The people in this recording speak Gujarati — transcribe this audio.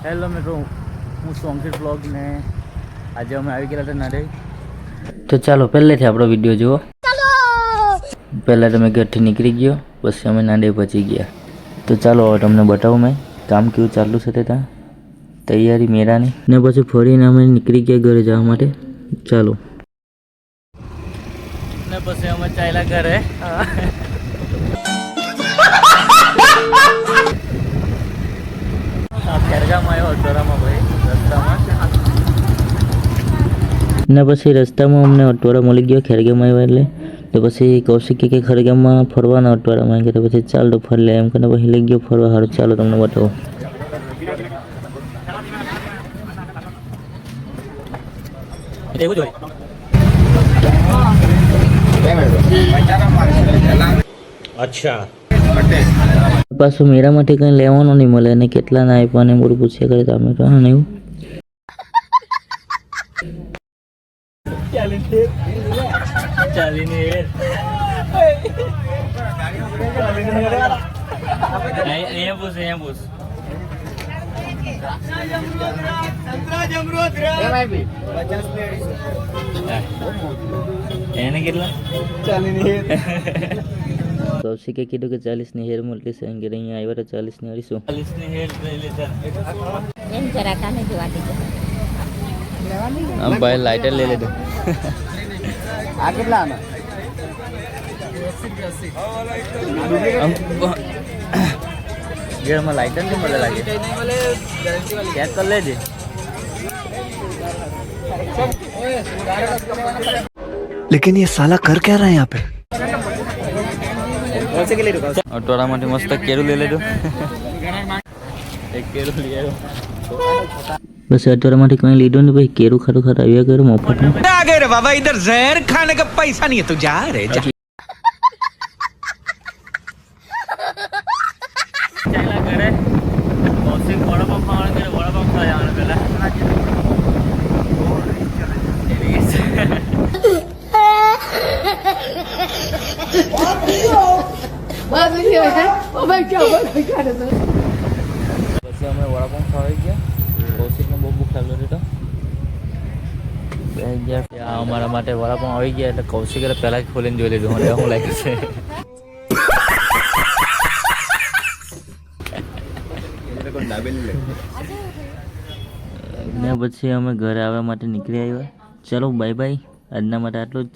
હેલો મિત્રો, હું સોંકિત બ્લોગ ને આજે અમે આવી ગયા હતા નાડે. તો ચાલો પહેલેથી આપણો વિડીયો જુઓ. પહેલાં તમે ઘરથી નીકળી ગયો, પછી અમે નાડે પહોંચી ગયા. તો ચાલો હવે તમને બતાવું મેં કામ કેવું ચાલુ છે તે ત્યાં તૈયારી મેરાની ને પછી ફરીને અમે નીકળી ગયા ઘરે જવા માટે. ચાલો ને પછી અમે ચાલ્યા ઘરે. ખેરગામાં આવ્યો અટોરામાં ભાઈ રસ્તામાં ને પછી રસ્તામાં અમને અટવાડા મળી ગયો ખેરગામાં આવ્યા એટલે. તો પછી કૌશિક કે ખેરગામમાં ફરવાના અટવાડામાં ગયા. તો પછી ચાલ તો ફરી લે એમ કરીને પછી લઈ ગયો ફરવા. સારું ચાલો તમને બતાવું. અચ્છા પાછું મેરા માટે કંઈ લેવાનું નહીં મળે અને કેટલા ના આપ્યા ને બધું પૂછ્યા કરે. તમે તો હા નહીં એને કેટલા કૌશિકે કીધું કે 40 ની હેર મળતી છે. અંગે અહીંયા આવ્યા તો 40 ની અડીશું. 40 ની હેર લઈ લેતા એમ જરા કાને જોવા દે. આમ ભાઈ લાઇટર લઈ લેજો. આ કેટલા આના ઘેરમાં લાઇટર નહીં મળે લાગે. ચેક કરી લેજે. लेकिन ये साला कर क्या रहा है यहाँ पे? અટવાડામાંથી મસ્ત કેરું લઈ લેજો. એક કેરું લઈ આવ્યો. બસ અટવાડામાંથી કંઈ લીધું ને ભાઈ કેરું ખાતું ખાતું આવ્યા કર્યું મફતમાં. आ गए रे बाबा, इधर जहर खाने का पैसा नहीं है तो जा रे जा। ચાલ્યા ઘરે કૌશિક વડાપાવ ખાવાનું કરે. વડાપાવ ખાવા જવાનું પેલા પછી અમે વડાપાવ ખાવા ગયા. કૌશિકને બહુ ભૂખ લાગેલી તો ગયા. અમારા માટે વડાપાવ આવી ગયા એટલે કૌશિકે પહેલાં જ ખોલીને જોઈ લીધું. મને શું લાગે છે ને પછી અમે ઘરે આવવા માટે નીકળી આવ્યા. ચલો બાય બાય. આજના માટે આટલું જ.